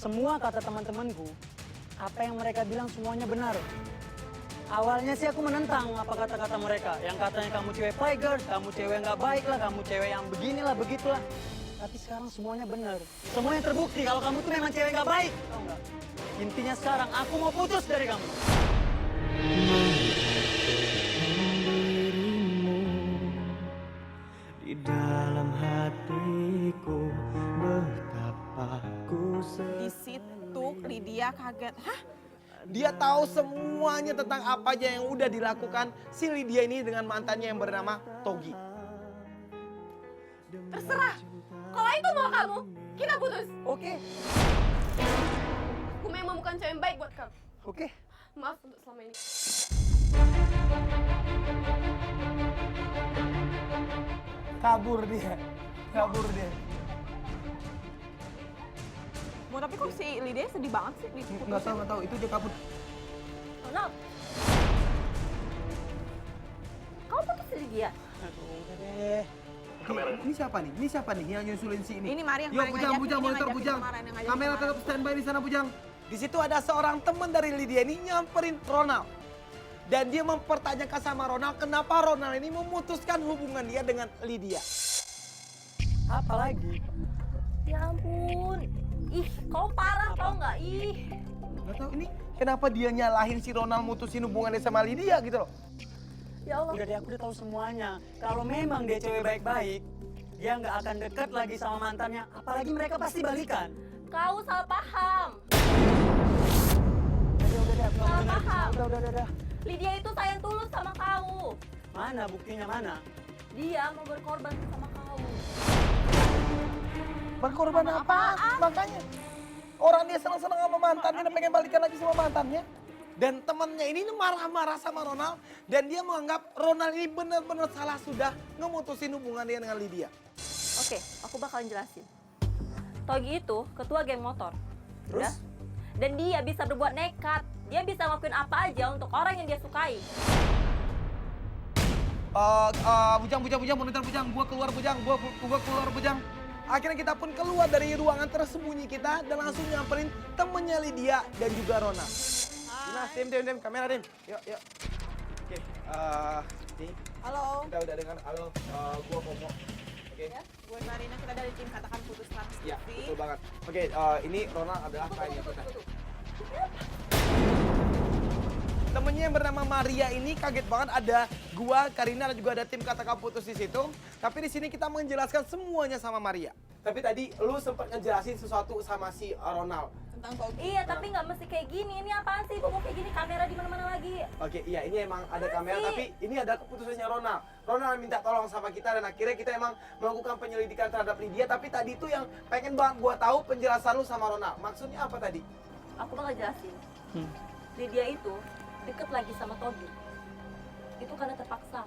semua kata teman-temanku, apa yang mereka bilang semuanya benar. Awalnya sih aku menentang apa kata-kata mereka. Yang katanya kamu cewek playgirl, kamu cewek nggak baik lah, kamu cewek yang beginilah, begitulah. Tapi sekarang semuanya benar. Semuanya terbukti kalau kamu tuh memang cewek nggak baik. Tahu nggak? Intinya sekarang aku mau putus dari kamu. Di dalam hatiku betapa ku Di situ Lydia kaget. Hah? Dia tahu semuanya tentang apa aja yang udah dilakukan si Lydia ini dengan mantannya yang bernama Togi. Terserah. Kalau itu mau kamu, kita putus. Oke. Aku memang bukan cewek yang baik buat kamu. Oke. Maaf untuk selama ini. Kabur dia. Kabur dia. Mau tapi kok si Lydia sedih banget sih diputusin? Nggak tahu. Itu dia kabur. Ronald. Kamu putus sama dia? Aduh, udah deh. Ini siapa nih? Ini siapa nih yang nyusulin si ini? Ini Mari yang Yuk, kemarin Bujang, ngajakin, Bujang, ini monitor ngajakin Bujang. kemarin, yang ngajakin Kamera kemarin. tetap standby di sana, Bujang. Di situ ada seorang teman dari Lydia ini nyamperin Ronald. Dan dia mempertanyakan sama Ronald kenapa Ronald ini memutuskan hubungan dia dengan Lydia. Apa lagi? Ya ampun. Ih, kau parah tau nggak? Ih. Gak tahu ini kenapa dia nyalahin si Ronald mutusin hubungannya sama Lydia gitu loh. Ya Allah. Udah deh, aku udah tahu semuanya. Kalau memang dia cewek baik-baik, dia nggak akan dekat lagi sama mantannya. Apalagi mereka pasti balikan. Kau salah paham. Udah deh, aku nggak mau Salah dengar. paham. Udah. Lydia itu sayang tulus sama kau. Mana buktinya mana? Dia mau berkorban sama kau. Berkorban Sama apa? apaan? Makanya orang dia senang-senang sama mantannya dan pengen balikan lagi sama mantannya. Dan temannya ini marah-marah sama Ronald dan dia menganggap Ronald ini benar-benar salah sudah ngemutusin hubungan dia dengan Lydia. Oke, aku bakalan jelasin. Togi itu ketua geng motor. Terus? Ya? Dan dia bisa berbuat nekat. Dia bisa ngelakuin apa aja untuk orang yang dia sukai. Bujang, monitor Bujang, gua keluar Bujang. Akhirnya kita pun keluar dari ruangan tersembunyi kita dan langsung nyamperin temennya Lydia dan juga Ronald. Nah, tim, kamera tim. Yuk. Oke, nih. Halo. Kita udah dengar, halo, gua Momo. Oke. Ya, gue Marina, kita dari tim Katakan Putus Trans Ya, TV. betul banget. Oke, ini Ronald adalah kliennya kita. Temennya yang bernama Maria ini kaget banget ada gua, Karina dan juga ada tim Katakan Putus di situ. Tapi di sini kita menjelaskan semuanya sama Maria. Tapi tadi lu sempat ngejelasin sesuatu sama si Ronald. Tentang Togi. Iya, tapi nggak mesti kayak gini. Ini apaan sih? Bawa kayak gini, kamera di mana-mana lagi. Oke, iya ini emang ada kamera sih? tapi ini ada keputusannya Ronald. Ronald minta tolong sama kita dan akhirnya kita emang melakukan penyelidikan terhadap Lydia. Tapi tadi itu yang pengen banget gua tahu penjelasan lu sama Ronald. Maksudnya apa tadi? Aku bakal jelasin. Lydia itu deket lagi sama Togi. Itu karena terpaksa.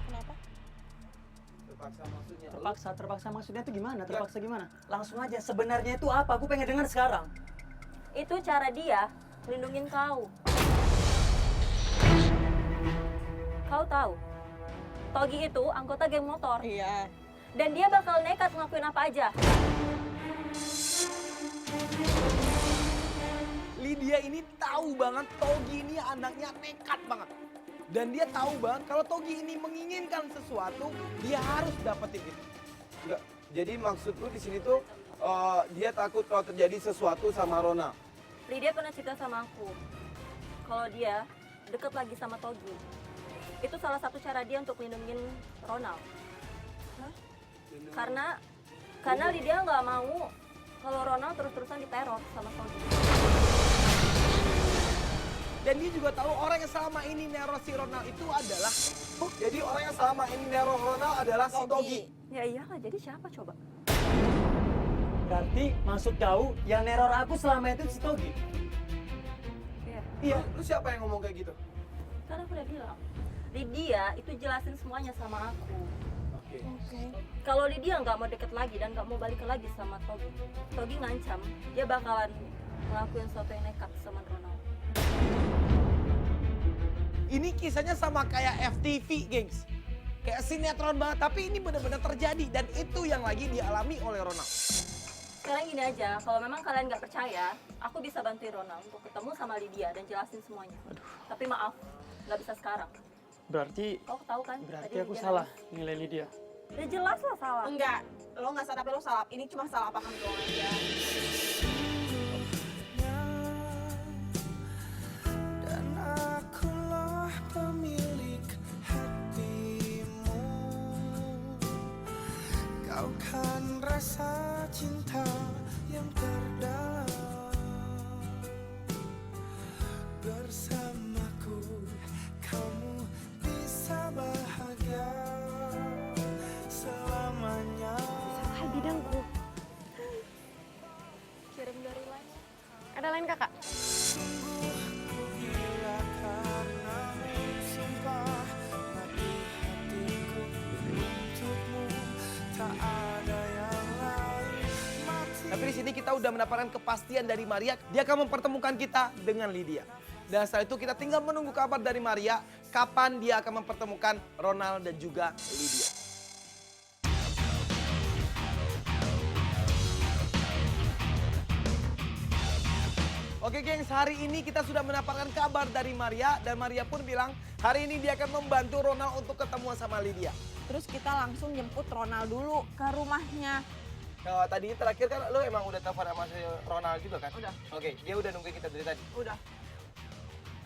Kenapa? Terpaksa maksudnya. Terpaksa maksudnya itu gimana? Terpaksa gimana? Langsung aja, sebenarnya itu apa? Aku pengen dengar sekarang. Itu cara dia melindungin kau. Kau tahu, Togi itu anggota geng motor. Iya. Dan dia bakal nekat ngelakuin apa aja. Lydia ini tahu banget Togi ini anaknya nekat banget. Dan dia tahu banget kalau Togi ini menginginkan sesuatu, dia harus dapetin itu. Enggak. Jadi maksud lu di sini tuh dia takut kalau terjadi sesuatu sama Ronald. Lydia pernah cerita sama aku, kalau dia deket lagi sama Togi. Itu salah satu cara dia untuk melindungin Ronald. Karena Lydia nggak mau kalau Ronald terus-terusan diteror sama Togi. Dan dia juga tahu orang yang selama ini neror si Ronald itu adalah jadi orang yang selama ini neror Ronald adalah si Togi. Ya iyalah, jadi siapa coba? Berarti maksud kau yang neror aku selama itu si Togi? Iya, Iya, lu siapa yang ngomong kayak gitu? kan aku udah bilang. Lydia itu jelasin semuanya sama aku. Oke. Kalau Lydia nggak mau deket lagi dan nggak mau balik lagi sama Togi, Togi ngancam dia bakalan ngelakuin sesuatu yang nekat sama Ronald. Ini kisahnya sama kayak FTV, gengs. kayak sinetron banget. Tapi ini benar-benar terjadi dan itu yang lagi dialami oleh Ronald. Sekarang gini aja, kalau memang kalian nggak percaya, aku bisa bantuin Ronald untuk ketemu sama Lydia dan jelasin semuanya. Tapi maaf, nggak bisa sekarang. Berarti Kau tahu kan? berarti tadi aku Lydia salah nangis. nilai Lydia. Ya jelas lah salah. Enggak, lo nggak salah tapi lo salah. Ini cuma salah paham doang aja. Dan akulah pemilik hatimu. Kau kan rasa cinta yang terdalam. Bersamaku kamu bisa bahagia selamanya. Hai bidangku. Kirim dari lain. Ada lain kakak? Sungguh ku gila karenamu, sumpah mati hatiku untukmu, tak ada yang lain. Mati. Tapi di sini kita udah mendapatkan kepastian dari Maria, dia akan mempertemukan kita dengan Lydia. Dan setelah itu kita tinggal menunggu kabar dari Maria, kapan dia akan mempertemukan Ronald dan juga Lydia. Oke gengs, hari ini kita sudah mendapatkan kabar dari Maria dan Maria pun bilang hari ini dia akan membantu Ronald untuk ketemu sama Lydia. Terus kita langsung jemput Ronald dulu ke rumahnya. Tadi terakhir kan lo emang udah telepon sama si Ronald juga kan? Udah. Oke, dia udah nungguin kita dari tadi. Udah.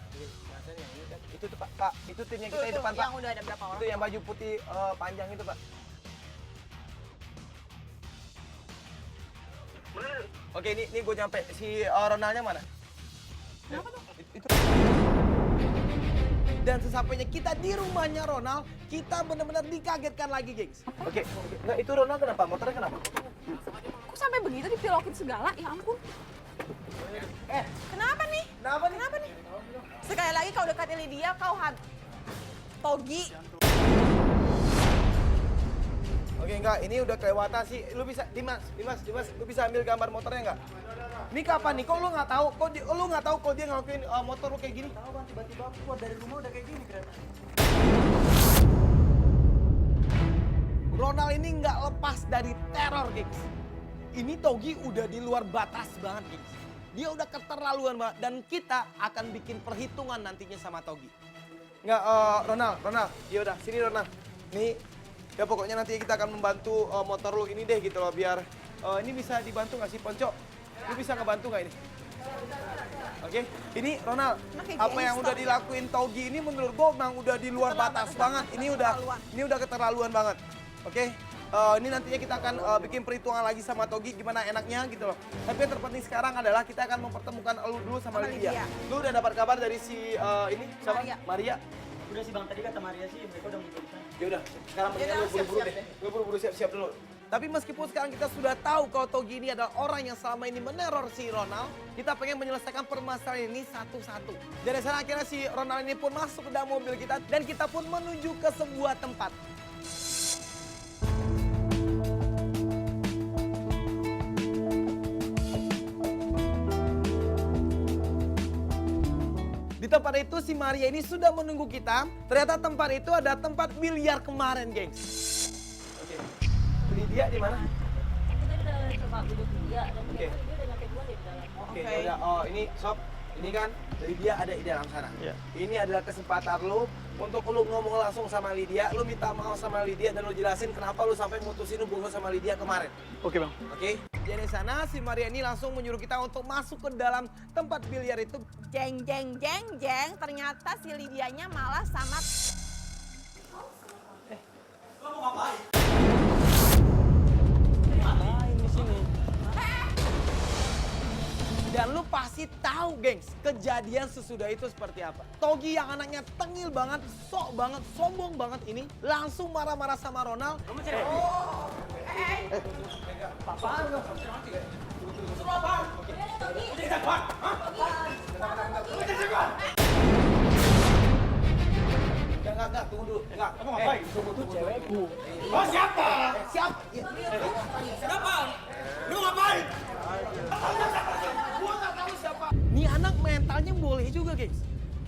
Oke, rasanya ini kan. Itu tuh Pak, itu timnya kita di depan Pak. yang udah ada berapa orang? Itu yang baju putih panjang itu Pak. Oke, ini gue nyampe. Si Ronaldnya mana? Kenapa tuh? Itu. Dan sesampainya kita di rumahnya Ronald, kita benar-benar dikagetkan lagi, gengs. Oke. Nggak, itu Ronald kenapa? Motornya kenapa? Kok sampai begitu dipilokin segala? Ya ampun. Kenapa nih? Kenapa nih? Sekali lagi kau dekati Lydia, kau Togi. Oke, enggak, ini udah kelewatan sih. Lu bisa, Dimas, lu bisa ambil gambar motornya enggak? Ini kapan nih? Kok lu nggak tahu? Lu nggak tahu kok dia ngelakuin motor lu kayak gini? Tahu bang, tiba-tiba aku keluar dari rumah udah kayak gini kereta. Ronald ini nggak lepas dari teror, gengs. Ini Togi udah di luar batas banget, gengs. Dia udah keterlaluan banget dan kita akan bikin perhitungan nantinya sama Togi. Nggak, Ronald, ya udah sini Ronald. Nih, ya pokoknya nanti kita akan membantu motor lu ini deh gitu loh biar ini bisa dibantu nggak sih Ponco? Lu bisa ngebantu nggak ini? Oke, ini Ronald, apa yang udah dilakuin Togi ini menurut gue memang udah di luar batas banget. Ini udah keterlaluan banget. Oke, ini nantinya kita akan bikin perhitungan lagi sama Togi gimana enaknya gitu loh. Tapi yang terpenting sekarang adalah kita akan mempertemukan lu dulu sama Lydia. Lu udah dapat kabar dari si ini siapa? Maria. Udah sih bang, tadi kata Maria sih mereka udah mau sana. Ya udah, sekarang mendingan lu buru-buru deh. Lu buru-buru siap-siap dulu. Tapi meskipun sekarang kita sudah tahu kalau Togi ini adalah orang yang selama ini meneror si Ronald, kita pengen menyelesaikan permasalahan ini satu-satu. Dari sana akhirnya si Ronald ini pun masuk ke dalam mobil kita dan kita pun menuju ke sebuah tempat. Di tempat itu si Maria ini sudah menunggu kita. Ternyata tempat itu ada tempat biliar kemarin, gengs. Oke. Lydia di mana? Kita udah coba duduk dia dan Oke. dia udah nyampe duluan di dalam. Oke, udah. Oh, ini sob. Ini kan Lydia ada di dalam sana. Iya. Ini adalah kesempatan lu untuk lu ngomong langsung sama Lydia. Lu minta maaf sama Lydia dan lu jelasin kenapa lu sampai mutusin hubungan sama Lydia kemarin. Oke bang. Oke? Jadi sana si Maria ini langsung menyuruh kita untuk masuk ke dalam tempat biliar itu. Jeng. Ternyata si Lydianya malah sama Ngapain di sini? Dan lu pasti tahu, gengs, kejadian sesudah itu seperti apa. Togi yang anaknya tengil banget, sok banget, sombong banget ini, langsung marah-marah sama Ronald. Kamu cewek? Apaan lu? Enggak, tunggu dulu. Enggak. Kamu ngapain? Tunggu, cewekku. Oh, siapa? Siapa? Siapa? Lu ngapain? Gua nggak tahu siapa. Nih anak mentalnya boleh juga, gengs.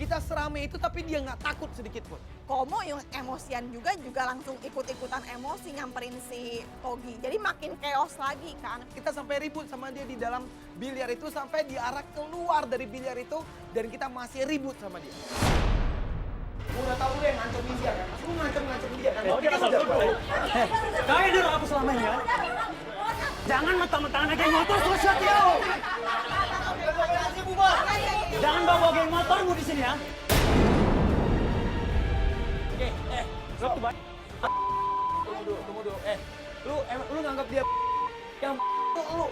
Kita serame itu tapi dia nggak takut sedikit pun. Komo yang emosian juga langsung ikut-ikutan emosi nyamperin si Togi. Jadi makin chaos lagi kan. Kita sampai ribut sama dia di dalam biliar itu sampai diarak keluar dari biliar itu dan kita masih ribut sama dia. Gue udah tahu lu yang ngancemin dia kan? Lu ngancem dia kan? Oh, dia kau yang aku selama ini ya. Jangan mentang-mentang anak geng motor terus ya Tio. Jangan bawa geng motormu di sini ya. Oke, Stop tuh, Bay. tunggu dulu. Lu nganggap dia yang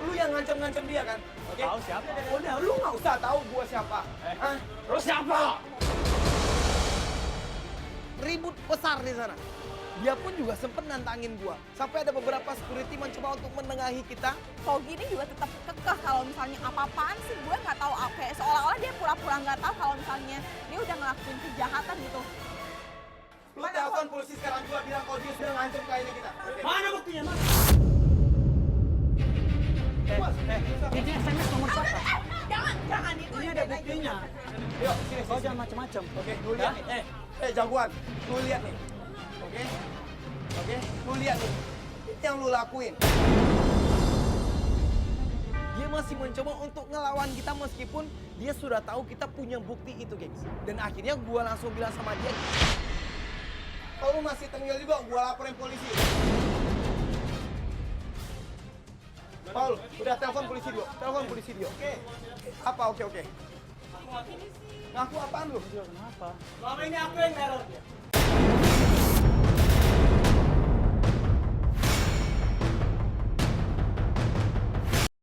lu yang ngancem dia kan? Oke? Tahu siapa? Udah, lu nggak usah tahu gua siapa. Hah? Terus siapa? Ribut besar di sana. Dia pun juga sempet nantangin gua. Sampai ada beberapa security mencoba untuk menengahi kita. Togi ini juga tetap kekeh kalau misalnya apa-apaan sih gue nggak tahu apa. Seolah-olah dia pura-pura nggak tahu kalau misalnya dia udah ngelakuin kejahatan gitu. Lu telepon polisi sekarang juga bilang kalau dia sudah ngancem kliennya kita. Mana buktinya, Mas? Ini SMS nomor siapa? Jangan itu. Ini ada buktinya. Yuk, sini. Kau jangan macam-macam. Oke, lu lihat nih. Jagoan. Lu lihat nih. Oke? Lu lihat nih. Itu yang lu lakuin. Dia masih mencoba untuk ngelawan kita meskipun dia sudah tahu kita punya bukti itu, gengs. Dan akhirnya gua langsung bilang sama dia, kalau lu masih tengil juga, gua laporin polisi. Paul, udah telepon polisi dulu. Telepon polisi dulu. Oke. Apa? Oke. Ngaku apaan lu? Kenapa? Selama ini aku yang neror dia.